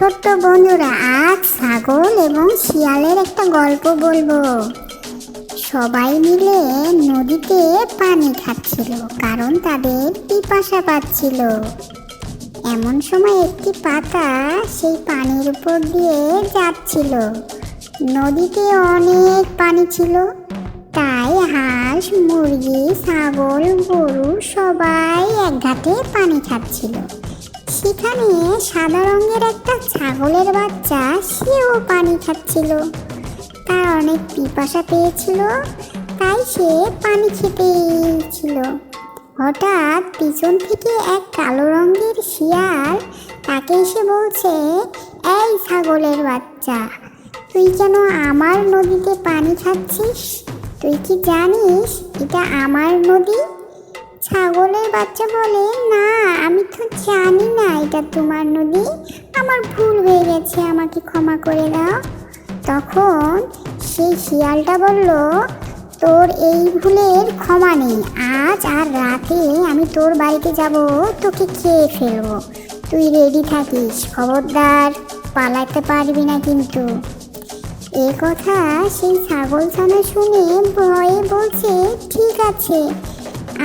ছোট্ট বন্ধুরা, আজ ছাগল এবং শিয়ালের একটা গল্প বলবো। সবাই মিলে নদীতে পানি খাচ্ছিল, কারণ তাদের পিপাসা পাচ্ছিল। এমন সময় একটি পাতা সেই পানির উপর দিয়ে যাচ্ছিল। নদীতে অনেক পানি ছিল, তাই হাঁস, মুরগি, ছাগল, গরু সবাই এক ঘাটে পানি খাচ্ছিল। সেখানে সাদা রঙের একটা ছাগলের বাচ্চা, সেও পানি খাচ্ছিল। তার অনেক পিপাসা পেয়েছিল, তাই সে পানি খেতে ছিল। হঠাৎ পিছন থেকে এক কালো রঙের শিয়াল তাকে এসে বলছে, এই ছাগলের বাচ্চা, তুই কেন আমার নদীতে পানি খাচ্ছিস? তুই কি জানিস এটা আমার নদী? ছাগলের বাচ্চা বলে, না, আমি তো জানি না এটা তোমার নদী। আমার ভুল হয়ে গেছে, আমাকে ক্ষমা করে দাও। তখন সেই শিয়ালটা বলল, তোর এই ভুলের ক্ষমা নেই। আজ আর রাতে আমি তোর বাড়িতে যাব, তোকে খেয়ে ফেলবো। তুই রেডি থাকিস, খবরদার পালাতে পারবি না কিন্তু। এ কথা সেই ছাগলছানা শুনে ভয়ে বলছে, ঠিক আছে,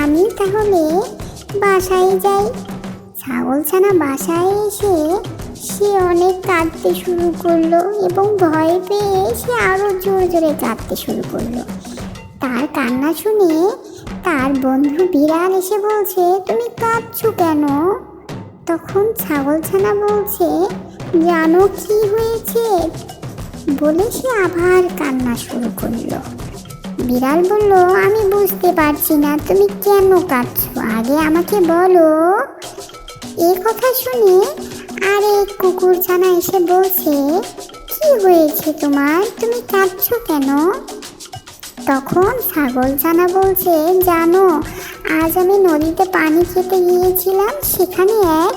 আমি তাহলে বাসায় যাই। ছাগলছানা বাসায় এসে সে অনেক কাঁদতে শুরু করলো এবং ভয় পেয়ে সে আরো জোরে জোরে কাঁদতে শুরু করলো। তার কান্না শুনে তার বন্ধু বিড়াল এসে বলছে, তুমি কাঁদছো কেন? তখন ছাগলছানা বলছে, জানো কি হয়েছে? বলে সে আবার কান্না শুরু করলো। বিড়াল বলল, আমি বুঝতে পারছি না, তুমি কেন কাঁদছো, আগে আমাকে বলো। এই কথা শুনে আরেক কুকুরছানা এসে বলছে, কি হয়েছে তোমার, তুমি কাঁদছো কেন? তখন ছাগলছানা বলছে, জানো, আজ আমি নদীতে পানি খেতে গিয়েছিলাম, সেখানে এক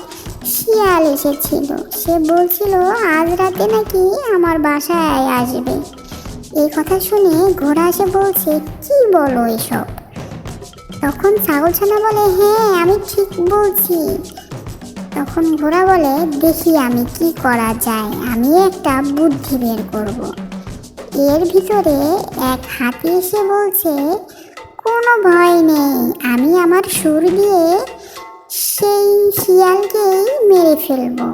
শিয়াল এসেছিল। সে বলছিল আজ রাতে নাকি আমার বাসায় আসবে। এই কথা শুনে ঘোড়া এসে বলছে, কি বলো এসব? তখন ছাগলছানা বলে, হ্যাঁ, আমি ঠিক বলছি। তখন ঘোড়া বলে, দেখি আমি কি করা যায়, আমি একটা বুদ্ধি বের করব। এর ভিতরে এক হাতি এসে বলছে, কোনো ভয় নেই, আমি আমার সুর দিয়ে সেই শিয়ালকেই মেরে ফেলবো।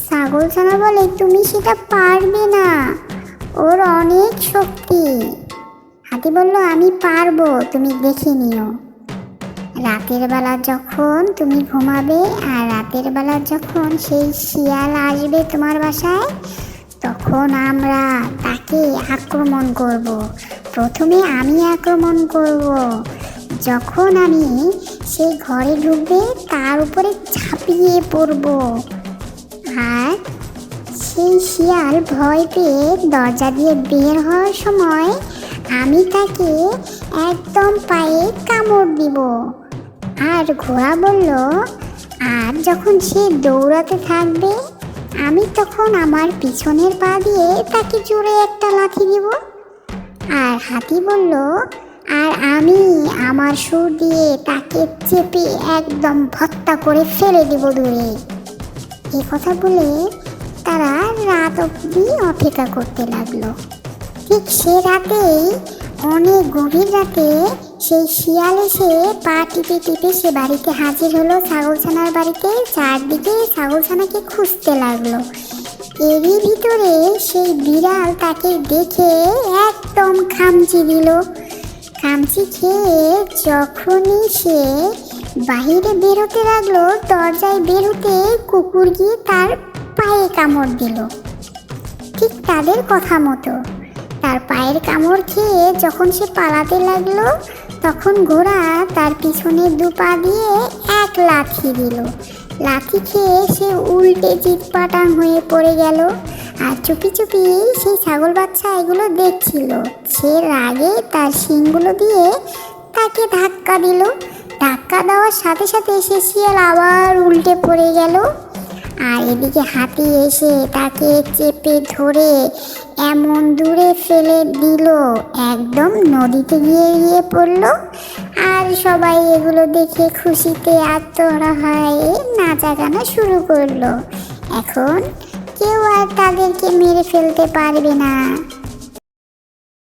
ছাগলছানা বলে, তুমি সেটা পারবে না, ওর অনেক শক্তি। হাতি বলল, আমি পারবো, তুমি দেখে নিও। রাতের বেলা যখন তুমি ঘুমাবে আর রাতের বেলা যখন সেই শিয়াল আসবে তোমার বাসায়, তখন আমরা তাকে আক্রমণ করব। প্রথমে আমি আক্রমণ করব। যখন আমি সেই ঘরে ঢুকবে তার উপরে ঝাঁপিয়ে পড়ব, আর সেই শিয়াল ভয় পেয়ে দরজা দিয়ে বের হওয়ার সময় আমি তাকে একদম পায়ে কামড় দিব। আর ঘোড়া বলল, আর যখন সে দৌড়াতে থাকবে আমি তখন আমার পিছনের পা দিয়ে তাকে জোরে একটা লাথি দিব। আর হাতি বলল, আর আমি আমার সুর দিয়ে তাকে চেপে একদম ভত্তা করে ফেলে দেব দূরে। এই কথা বলে তারা রাত অবধি অপেক্ষা করতে লাগলো। ঠিক সে রাতেই, অনেক গভীর রাতে, সেই শিয়াল এসে পা টিপে টিপে সে বাড়িতে হাজির হলো, ছাগলছানার বাড়িতে। চারদিকে ছাগলছানাকে খুঁজতে লাগলো। এরই ভিতরে সেই বিড়াল তাকে দেখে একদম খামচি দিল। খামচি খেয়ে যখনই সে বাহিরে বেরোতে লাগলো, দরজায় বেরোতে কুকুর গিয়ে তার পায়ে কামড় দিল। ঠিক তাদের কথা মতো তার পায়ের কামড় খেয়ে যখন সে পালাতে লাগলো, তখন ঘোড়া তার পিছনে দু পা দিয়ে এক লাথি দিল। লাথি খেয়ে সে উল্টে চিৎপাটাং হয়ে পড়ে গেল। আর চুপি চুপি সেই ছাগল বাচ্চা এগুলো দেখছিল। সে রাগে তার শিংগুলো দিয়ে তাকে ধাক্কা দিল। ধাক্কা দেওয়ার সাথে সাথে সে শিয়াল আবার উল্টে পড়ে গেল। আর এদিকে হাতি এসে তাকে চেপে ধরে এমন দূরে ফেলে দিল, একদম নদীতে গিয়ে পড়লো। আর সবাই এগুলো দেখে খুশিতে আত্মহারা হয়ে নাচা গানা শুরু করলো। এখন কেউ আর তাদেরকে মেরে ফেলতে পারবে না।